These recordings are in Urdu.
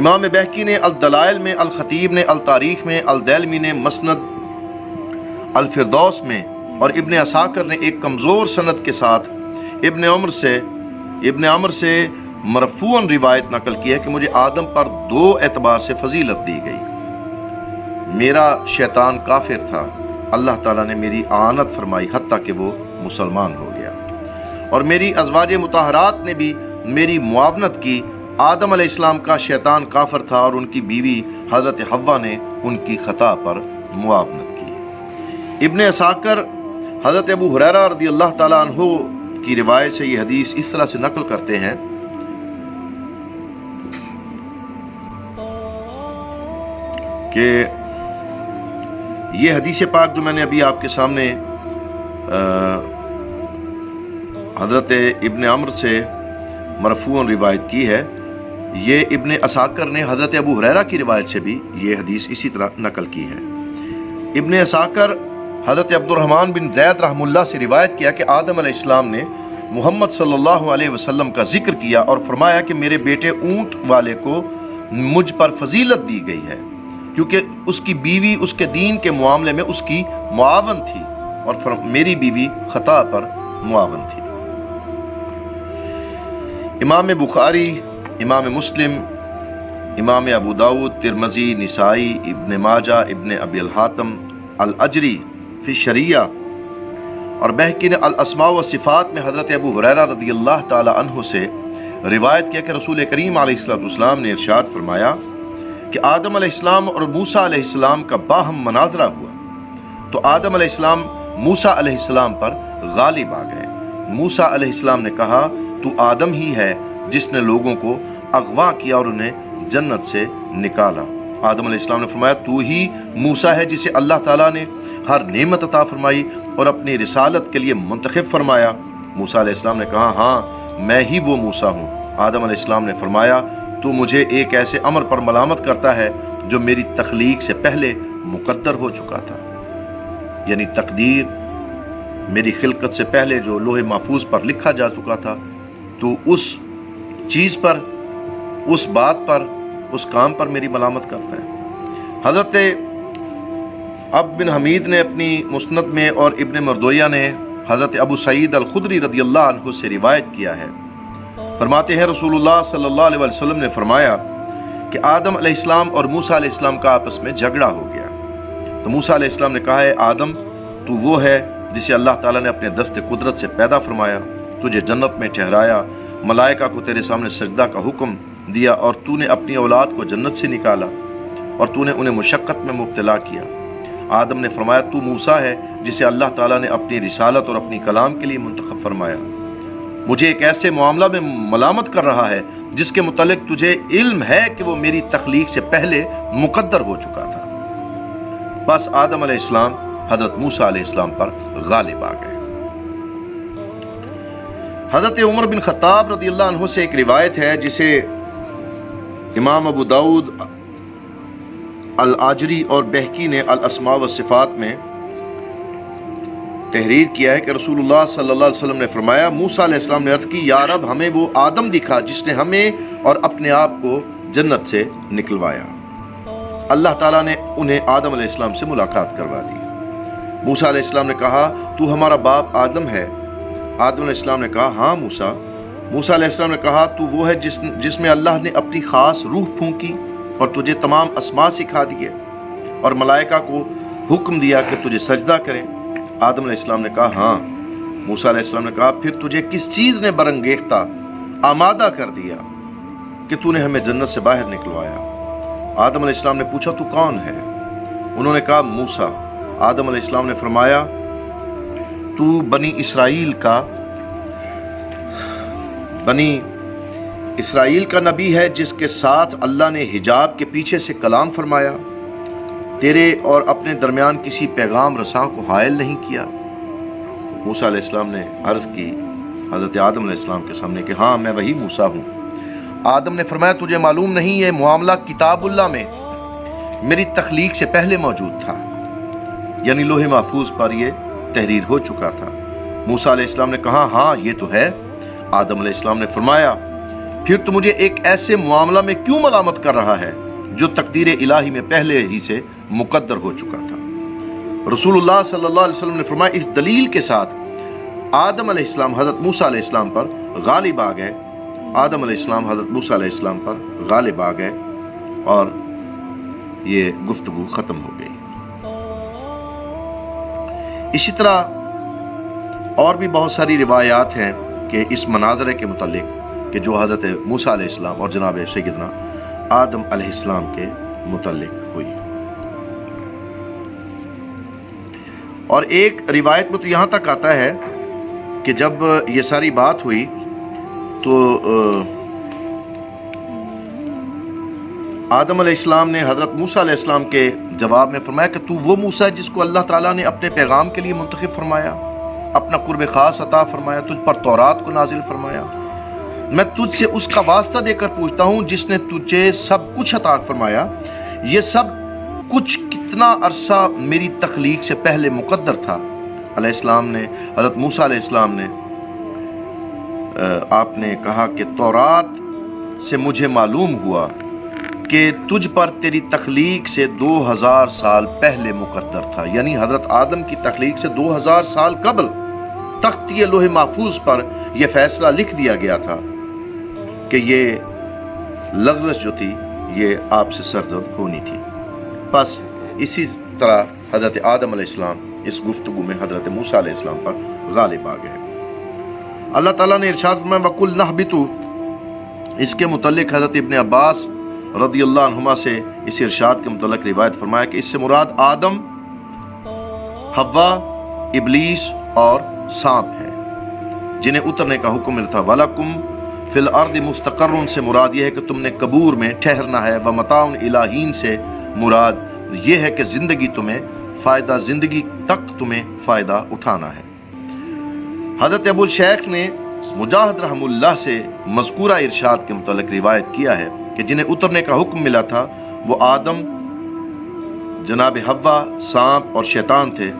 امام بہقی نے الدلائل میں، الخطیب نے التاریخ میں، الدیلمی نے مسند الفردوس میں، اور ابن عساکر نے ایک کمزور سند کے ساتھ ابن عمر سے مرفوعاً روایت نقل کی ہے کہ مجھے آدم پر 2 اعتبار سے فضیلت دی گئی۔ میرا شیطان کافر تھا، اللہ تعالیٰ نے میری اعانت فرمائی حتیٰ کہ وہ مسلمان ہو گیا، اور میری ازواج مطہرات نے بھی میری معاونت کی۔ آدم علیہ السلام کا شیطان کافر تھا اور ان کی بیوی حضرت حوا نے ان کی خطا پر معاونت کی۔ ابن عساکر حضرت ابو ہریرہ رضی اللہ تعالیٰ عنہ کی روایت سے یہ حدیث اس طرح سے نقل کرتے ہیں کہ یہ حدیث پاک جو میں نے ابھی آپ کے سامنے حضرت ابن عمر سے مرفوعاً روایت کی ہے، یہ ابن عساکر نے حضرت ابو ہریرہ کی روایت سے بھی یہ حدیث اسی طرح نقل کی ہے۔ ابن عساکر حضرت عبد الرحمن بن زید رحم اللہ سے روایت کیا کہ آدم علیہ السلام نے محمد صلی اللہ علیہ وسلم کا ذکر کیا اور فرمایا کہ میرے بیٹے اونٹ والے کو مجھ پر فضیلت دی گئی ہے، کیونکہ اس کی بیوی اس کے دین کے معاملے میں اس کی معاون تھی، اور میری بیوی خطا پر معاون تھی۔ امام بخاری، امام مسلم، امام ابو داود، ترمذی، نسائی، ابن ماجہ، ابن ابی الحاتم الاجری فی شریعہ اور بہقی نے الاسماء و صفات میں حضرت ابو ہریرہ رضی اللہ تعالی عنہ سے روایت کیا کہ رسول کریم علیہ السلام نے ارشاد فرمایا کہ آدم علیہ السلام اور موسیٰ علیہ السلام کا باہم مناظرہ ہوا، تو آدم علیہ السلام موسیٰ علیہ السلام پر غالب آ گئے۔ موسیٰ علیہ السلام نے کہا تو آدم ہی ہے جس نے لوگوں کو اغوا کیا اور انہیں جنت سے نکالا۔ آدم علیہ السلام نے فرمایا تو ہی موسیٰ ہے جسے اللہ تعالیٰ نے ہر نعمت عطا فرمائی اور اپنی رسالت کے لیے منتخب فرمایا۔ موسیٰ علیہ السلام نے کہا ہاں میں ہی وہ موسیٰ ہوں۔ آدم علیہ السلام نے فرمایا تو مجھے ایک ایسے امر پر ملامت کرتا ہے جو میری تخلیق سے پہلے مقدر ہو چکا تھا، یعنی تقدیر میری خلقت سے پہلے جو لوح محفوظ پر لکھا جا چکا تھا، تو اس چیز پر، اس بات پر، اس کام پر میری ملامت کرتا ہے۔ حضرت اب بن حمید نے اپنی مسند میں اور ابن مردویہ نے حضرت ابو سعید الخدری رضی اللہ عنہ سے روایت کیا ہے، فرماتے ہیں رسول اللہ صلی اللہ علیہ وسلم نے فرمایا کہ آدم علیہ السلام اور موسیٰ علیہ السلام کا آپس میں جھگڑا ہو گیا، تو موسیٰ علیہ السلام نے کہا ہے آدم تو وہ ہے جسے اللہ تعالیٰ نے اپنے دست قدرت سے پیدا فرمایا، تجھے جنت میں ٹھہرایا، ملائکہ کو تیرے سامنے سجدہ کا حکم دیا، اور تو نے اپنی اولاد کو جنت سے نکالا اور تو نے انہیں مشقت میں مبتلا کیا۔ آدم نے فرمایا تو موسیٰ ہے جسے اللہ تعالیٰ نے اپنی رسالت اور اپنی کلام کے لیے منتخب فرمایا، مجھے ایک ایسے معاملہ میں ملامت کر رہا ہے جس کے متعلق تجھے علم ہے کہ وہ میری تخلیق سے پہلے مقدر ہو چکا تھا۔ بس آدم علیہ السلام حضرت موسیٰ علیہ السلام پر غالب آ گئے۔ حضرت عمر بن خطاب رضی اللہ عنہ سے ایک روایت ہے جسے امام ابو داود الاجری اور بہقی نے الاسماء و صفات میں تحریر کیا ہے کہ رسول اللہ صلی اللہ علیہ وسلم نے فرمایا موسیٰ علیہ السلام نے عرض کی یا رب ہمیں وہ آدم دکھا جس نے ہمیں اور اپنے آپ کو جنت سے نکلوایا۔ اللہ تعالیٰ نے انہیں آدم علیہ السلام سے ملاقات کروا دی۔ موسیٰ علیہ السلام نے کہا تو ہمارا باپ آدم ہے؟ آدم علیہ السلام نے کہا ہاں موسیٰ۔ موسیٰ علیہ السلام نے کہا تو وہ ہے جس میں اللہ نے اپنی خاص روح پھونکی اور تجھے تمام اسماء سکھا دیے اور ملائکہ کو حکم دیا کہ تجھے سجدہ کریں؟ آدم علیہ السلام نے کہا ہاں۔ موسیٰ علیہ السلام نے کہا پھر تجھے کس چیز نے برانگیختہ آمادہ کر دیا کہ تو نے ہمیں جنت سے باہر نکلوایا؟ آدم علیہ السلام نے پوچھا تو کون ہے؟ انہوں نے کہا موسیٰ۔ آدم علیہ السلام نے فرمایا تو بنی اسرائیل کا نبی ہے جس کے ساتھ اللہ نے حجاب کے پیچھے سے کلام فرمایا، تیرے اور اپنے درمیان کسی پیغام رساں کو حائل نہیں کیا۔ موسیٰ علیہ السلام نے عرض کی حضرت آدم علیہ السلام کے سامنے کہ ہاں میں وہی موسیٰ ہوں۔ آدم نے فرمایا تجھے معلوم نہیں یہ معاملہ کتاب اللہ میں میری تخلیق سے پہلے موجود تھا، یعنی لوح محفوظ پر یہ تحریر ہو چکا تھا۔ موسیٰ علیہ السلام نے کہا ہاں یہ تو ہے۔ آدم علیہ السلام نے فرمایا پھر تو مجھے ایک ایسے معاملہ میں کیوں ملامت کر رہا ہے جو تقدیر الہی میں پہلے ہی سے مقدر ہو چکا تھا۔ رسول اللہ صلی اللہ علیہ وسلم نے فرمایا اس دلیل کے ساتھ آدم علیہ السلام حضرت موسیٰ علیہ السلام پر غالب آ گئے، آدم علیہ السلام حضرت موسیٰ علیہ السلام پر غالب آ گئے اور یہ گفتگو ختم ہو گئی۔ اسی طرح اور بھی بہت ساری روایات ہیں کہ اس مناظرے کے متعلق کہ جو حضرت موسیٰ علیہ السلام اور جناب سیدنا آدم علیہ السلام کے متعلق ہوئی۔ اور ایک روایت میں تو یہاں تک آتا ہے کہ جب یہ ساری بات ہوئی تو آدم علیہ السلام نے حضرت موسیٰ علیہ السلام کے جواب میں فرمایا کہ تو وہ موسیٰ ہے جس کو اللہ تعالیٰ نے اپنے پیغام کے لیے منتخب فرمایا، اپنا قرب خاص عطا فرمایا، تجھ پر تورات کو نازل فرمایا۔ میں تجھ سے اس کا واسطہ دے کر پوچھتا ہوں جس نے تجھے سب کچھ عطا فرمایا، یہ سب کچھ کتنا عرصہ میری تخلیق سے پہلے مقدر تھا؟ علیہ السلام نے حضرت موسیٰ علیہ السلام نے آپ نے کہا کہ تورات سے مجھے معلوم ہوا کہ تجھ پر تیری تخلیق سے 2000 سال پہلے مقدر تھا، یعنی حضرت آدم کی تخلیق سے 2000 سال قبل تختی لوح محفوظ پر یہ فیصلہ لکھ دیا گیا تھا کہ یہ لغزش جو تھی یہ آپ سے سرزد ہونی تھی۔ بس اسی طرح حضرت آدم علیہ السلام اس گفتگو میں حضرت موسیٰ علیہ السلام پر غالب آ گئے۔ اللہ تعالیٰ نے ارشاد فرمایا وَقُلْ نَهْبِطُوا، اس کے متعلق حضرت ابن عباس رضی اللہ عنہما سے اس ارشاد کے متعلق روایت فرمایا کہ اس سے مراد آدم، حوا، ابلیس اور سانپ ہے جنہیں اترنے کا حکم ملتا۔ وَلَكُمْ فِي الْأَرْضِ مُسْتَقَرٌ سے مراد یہ ہے کہ تم نے قبور میں ٹھہرنا ہے۔ وَمَتَاعٌ إِلَىٰ حِین سے مراد یہ ہے کہ زندگی تمہیں فائدہ، زندگی تک تمہیں فائدہ اٹھانا ہے۔ حضرت ابو الشیخ نے مجاہد رحم اللہ سے مذکورہ ارشاد کے متعلق روایت کیا ہے کہ جنہیں اترنے کا حکم ملا تھا وہ آدم، جناب حوا، سانپ اور شیطان تھے،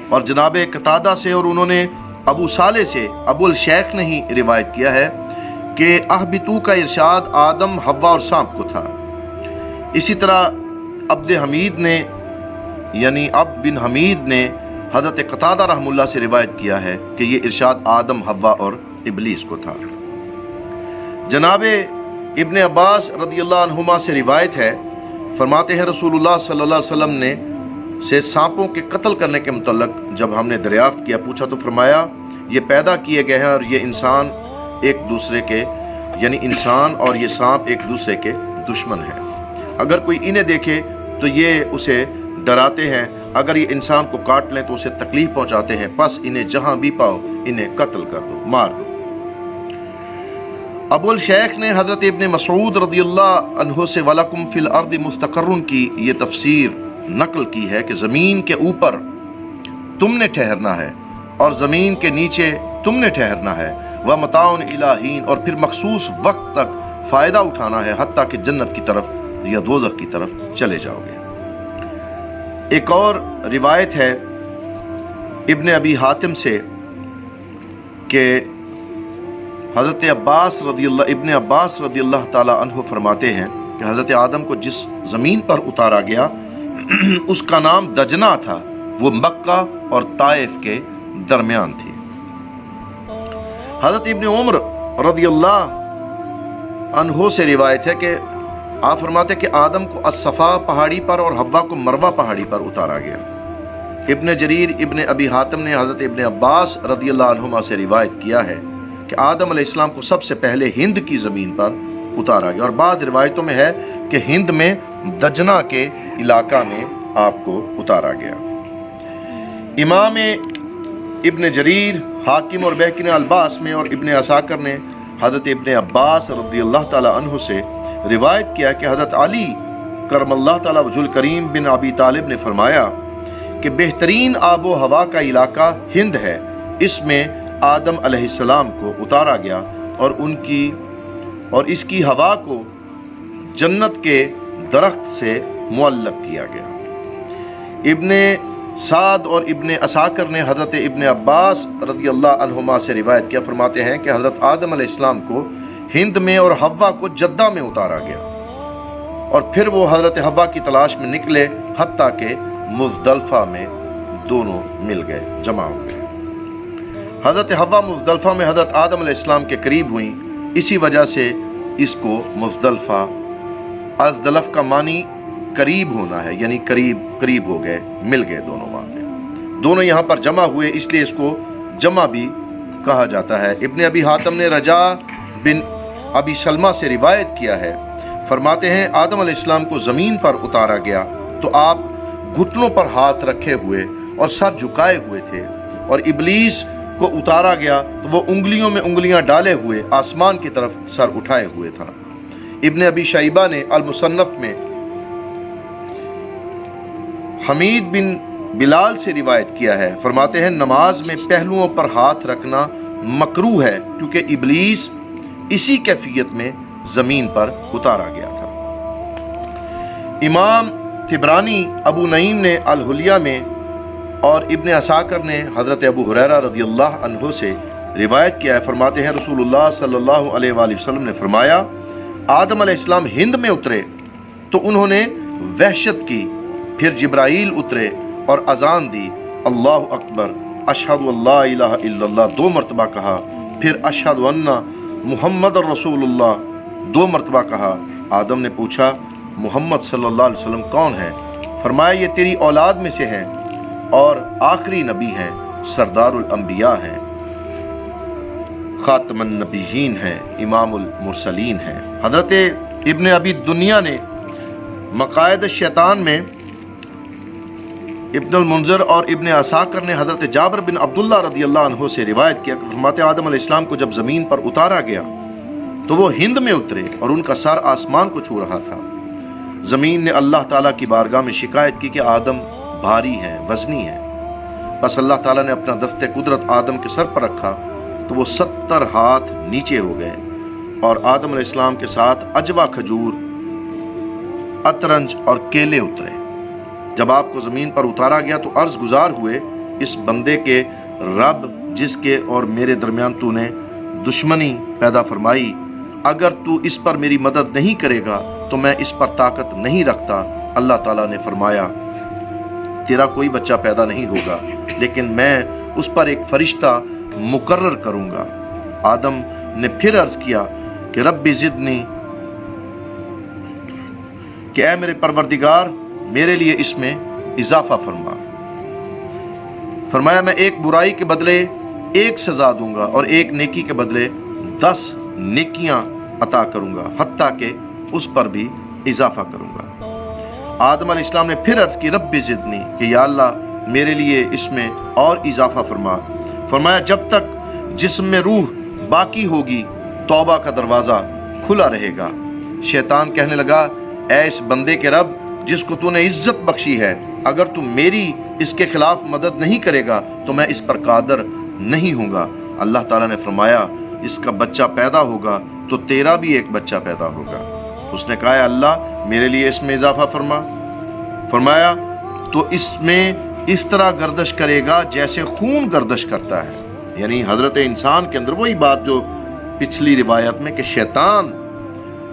اور جناب قتادہ سے اور انہوں نے ابو صالح سے ابو الشیخ نے ہی روایت کیا ہے کہ اہبتو کا ارشاد آدم، حوا اور سانپ کو تھا۔ اسی طرح عبد حمید نے یعنی عبد بن حمید نے حضرت قتادہ رحم اللہ سے روایت کیا ہے کہ یہ ارشاد آدم، حوا اور ابلیس کو تھا۔ جناب ابن عباس رضی اللہ عنہما سے روایت ہے، فرماتے ہیں رسول اللہ صلی اللہ علیہ وسلم نے سے سانپوں کے قتل کرنے کے متعلق جب ہم نے دریافت کیا، پوچھا تو فرمایا یہ پیدا کیے گئے ہیں اور یہ انسان ایک دوسرے کے یعنی انسان اور یہ سانپ ایک دوسرے کے دشمن ہیں۔ اگر کوئی انہیں دیکھے تو یہ اسے ڈراتے ہیں، اگر یہ انسان کو کاٹ لیں تو اسے تکلیف پہنچاتے ہیں، پس انہیں جہاں بھی پاؤ انہیں قتل کر دو، مار دو۔ ابو الشیخ نے حضرت ابن مسعود رضی اللہ عنہ سے وَلَكُمْ فِي الْأَرْضِ مُسْتَقَرٌ کی یہ تفسیر نقل کی ہے کہ زمین کے اوپر تم نے ٹھہرنا ہے اور زمین کے نیچے تم نے ٹھہرنا ہے، وَمَتَاعٌ إِلَىٰ حِین، اور پھر مخصوص وقت تک فائدہ اٹھانا ہے حتیٰ کہ جنت کی طرف یا دوزخ کی طرف چلے جاؤ گے۔ ایک اور روایت ہے ابن ابی حاتم سے کہ حضرت ابن عباس رضی اللہ تعالی عنہ فرماتے ہیں کہ حضرت آدم کو جس زمین پر اتارا گیا اس کا نام دجنہ تھا، وہ مکہ اور طائف کے درمیان تھی۔ حضرت ابن عمر رضی اللہ عنہ سے روایت ہے کہ آپ فرماتے کہ آدم کو الصفا پہاڑی پر اور حوا کو مروہ پہاڑی پر اتارا گیا۔ ابن جریر ابن ابی حاتم نے حضرت ابن عباس رضی اللہ عنہما سے روایت کیا ہے کہ آدم علیہ السلام کو سب سے پہلے ہند کی زمین پر اتارا گیا، اور بعض روایتوں میں ہے کہ ہند میں دجنہ کے علاقہ میں آپ کو اتارا گیا۔ امام ابن جریر، حاکم اور بہقی نے الباس میں اور ابن عساکر نے حضرت ابن عباس رضی اللہ تعالی عنہ سے روایت کیا کہ حضرت علی کرم اللہ تعالی وجہ الکریم بن ابی طالب نے فرمایا کہ بہترین آب و ہوا کا علاقہ ہند ہے، اس میں آدم علیہ السلام کو اتارا گیا اور اس کی ہوا کو جنت کے درخت سے معلق کیا گیا۔ ابن سعد اور ابن عساکر نے حضرت ابن عباس رضی اللہ عنہما سے روایت کیا، فرماتے ہیں کہ حضرت آدم علیہ السلام کو ہند میں اور حوا کو جدہ میں اتارا گیا، اور پھر وہ حضرت حوا کی تلاش میں نکلے حتیٰ کہ مزدلفہ میں دونوں مل گئے، جمع ہو گئے۔ حضرت حوا مزدلفہ میں حضرت آدم علیہ السلام کے قریب ہوئیں، اسی وجہ سے اس کو مزدلفہ، ازدلف کا معنی قریب ہونا ہے، یعنی قریب ہو گئے، مل گئے دونوں وہاں پہ، دونوں یہاں پر جمع ہوئے، اس لیے اس کو جمع بھی کہا جاتا ہے۔ ابن ابی حاتم نے رجا بن ابی سلمہ سے روایت کیا ہے، فرماتے ہیں آدم علیہ السلام کو زمین پر اتارا گیا تو آپ گھٹنوں پر ہاتھ رکھے ہوئے اور سر جھکائے ہوئے تھے، اور ابلیس کو اتارا گیا تو وہ انگلیوں میں انگلیاں ڈالے ہوئے آسمان کی طرف سر اٹھائے ہوئے تھا۔ ابن ابی شیبہ نے المصنف میں حمید بن بلال سے روایت کیا ہے، فرماتے ہیں نماز میں پہلوؤں پر ہاتھ رکھنا مکروہ ہے، کیونکہ ابلیس اسی کیفیت میں زمین پر اتارا گیا تھا۔ امام طبرانی ابو نعیم نے الحلیہ میں اور ابن عساکر نے حضرت ابو ہریرہ رضی اللہ عنہ سے روایت کیا ہے، فرماتے ہیں رسول اللہ صلی اللہ علیہ وآلہ وسلم نے فرمایا آدم علیہ السلام ہند میں اترے تو انہوں نے وحشت کی، پھر جبرائیل اترے اور اذان دی، اللہ اکبر، اشہد اللہ الہ الا اللہ 2 مرتبہ کہا، پھر اشہد ان محمد رسول اللہ 2 مرتبہ کہا۔ آدم نے پوچھا محمد صلی اللہ علیہ وسلم کون ہے؟ فرمایا یہ تیری اولاد میں سے ہیں اور آخری نبی ہیں، سردار الانبیاء ہیں، خاتم النبیین ہیں، امام المرسلین ہیں۔ حضرت ابن ابی دنیا نے مقاعد الشیطان میں ابن المنذر اور ابن عساکر نے حضرت جابر بن عبداللہ رضی اللہ عنہ سے روایت کیا کہ فرماتے آدم علیہ السلام کو جب زمین پر اتارا گیا تو وہ ہند میں اترے اور ان کا سر آسمان کو چھو رہا تھا۔ زمین نے اللہ تعالیٰ کی بارگاہ میں شکایت کی کہ آدم بھاری ہے، وزنی ہے، بس اللہ تعالیٰ نے اپنا دست قدرت آدم کے سر پر رکھا تو وہ 70 ہاتھ نیچے ہو گئے، اور آدم علیہ السلام کے ساتھ عجوا، کھجور، اترنج اور کیلے اترے۔ جب آپ کو زمین پر اتارا گیا تو عرض گزار ہوئے اس بندے کے رب جس کے اور میرے درمیان تو نے دشمنی پیدا فرمائی، اگر تو اس پر میری مدد نہیں کرے گا تو میں اس پر طاقت نہیں رکھتا۔ اللہ تعالیٰ نے فرمایا تیرا کوئی بچہ پیدا نہیں ہوگا، لیکن میں اس پر ایک فرشتہ مقرر کروں گا۔ آدم نے پھر عرض کیا کہ رب زدنی، کہ اے میرے پروردگار میرے لیے اس میں اضافہ فرما۔ فرمایا میں ایک برائی کے بدلے 1 سزا دوں گا اور 1 نیکی کے بدلے 10 نیکیاں عطا کروں گا، حتیٰ کہ اس پر بھی اضافہ کروں گا۔ آدم علیہ السلام نے پھر عرض کی رب زدنی، کہ یا اللہ میرے لیے اس میں اور اضافہ فرما۔ فرمایا جب تک جسم میں روح باقی ہوگی توبہ کا دروازہ کھلا رہے گا۔ شیطان کہنے لگا اے اس بندے کے رب جس کو تو نے عزت بخشی ہے، اگر تو میری اس کے خلاف مدد نہیں کرے گا تو میں اس پر قادر نہیں ہوں گا۔ اللہ تعالیٰ نے فرمایا اس کا بچہ پیدا ہوگا تو تیرا بھی ایک بچہ پیدا ہوگا۔ اس نے کہا اللہ میرے لیے اس میں اضافہ فرما۔ فرمایا تو اس میں اس طرح گردش کرے گا جیسے خون گردش کرتا ہے، یعنی حضرت انسان کے اندر وہی بات جو پچھلی روایت میں کہ شیطان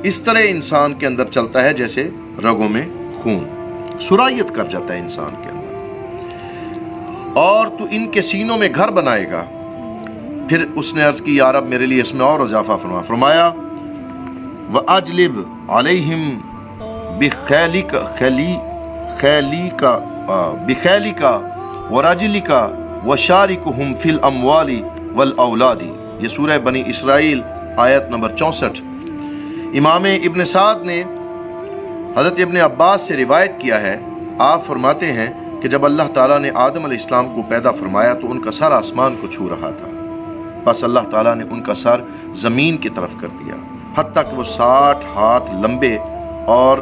اس طرح انسان کے اندر چلتا ہے جیسے رگوں میں خون سرایت کر جاتا ہے انسان کے اندر، اور تو ان کے سینوں میں گھر بنائے گا۔ پھر اس نے عرض کی یا رب میرے لیے اس میں اور اضافہ فرما۔ فرمایا وَأَجْلِبْ عَلَيْهِمْ بِخَيْلِكَ وَرَجِلِكَ وَشَارِكُهُمْ فِي الْأَمْوَالِ وَالْأَوْلَادِ، یہ سورہ بنی اسرائیل آیت نمبر 64۔ امام ابن سعد نے حضرت ابن عباس سے روایت کیا ہے، آپ فرماتے ہیں کہ جب اللہ تعالیٰ نے آدم علیہ السلام کو پیدا فرمایا تو ان کا سر آسمان کو چھو رہا تھا، بس اللہ تعالیٰ نے ان کا سر زمین کی طرف کر دیا، حتیٰ کہ وہ 60 ہاتھ لمبے اور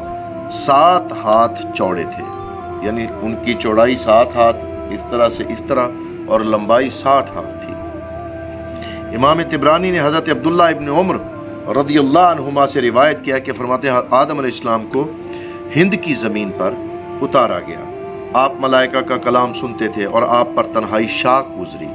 7 ہاتھ چوڑے تھے، یعنی ان کی چوڑائی 7 ہاتھ اس طرح سے اس طرح اور لمبائی 60 ہاتھ تھی۔ امام طبرانی نے حضرت عبداللہ ابن عمر رضی اللہ عنہما سے روایت کیا کہ فرماتے ہیں آدم علیہ السلام کو ہند کی زمین پر اتارا گیا، آپ ملائکہ کا کلام سنتے تھے اور آپ پر تنہائی شاک گزری،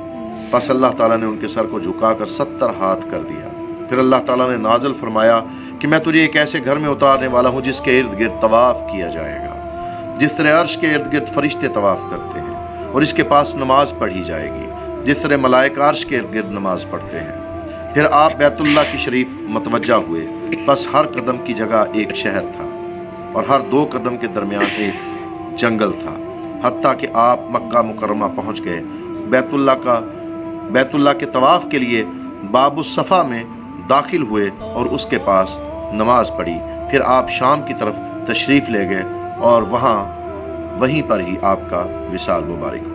پس اللہ تعالیٰ نے ان کے سر کو جھکا کر 70 ہاتھ کر دیا، پھر اللہ تعالیٰ نے نازل فرمایا کہ میں تجھے ایک ایسے گھر میں اتارنے والا ہوں جس کے ارد گرد طواف کیا جائے گا، جس طرح عرش کے ارد گرد فرشتے طواف کرتے ہیں، اور اس کے پاس نماز پڑھی جائے گی جس طرح ملائکہ عرش کے ارد گرد نماز پڑھتے ہیں۔ پھر آپ بیت اللہ کی شریف متوجہ ہوئے، بس ہر قدم کی جگہ ایک شہر تھا اور ہر 2 قدم کے درمیان ایک جنگل تھا، حتیٰ کہ آپ مکہ مکرمہ پہنچ گئے۔ بیت اللہ کے طواف کے لیے باب الصفا میں داخل ہوئے اور اس کے پاس نماز پڑھی۔ پھر آپ شام کی طرف تشریف لے گئے اور وہیں پر ہی آپ کا وصال مبارک ہوا۔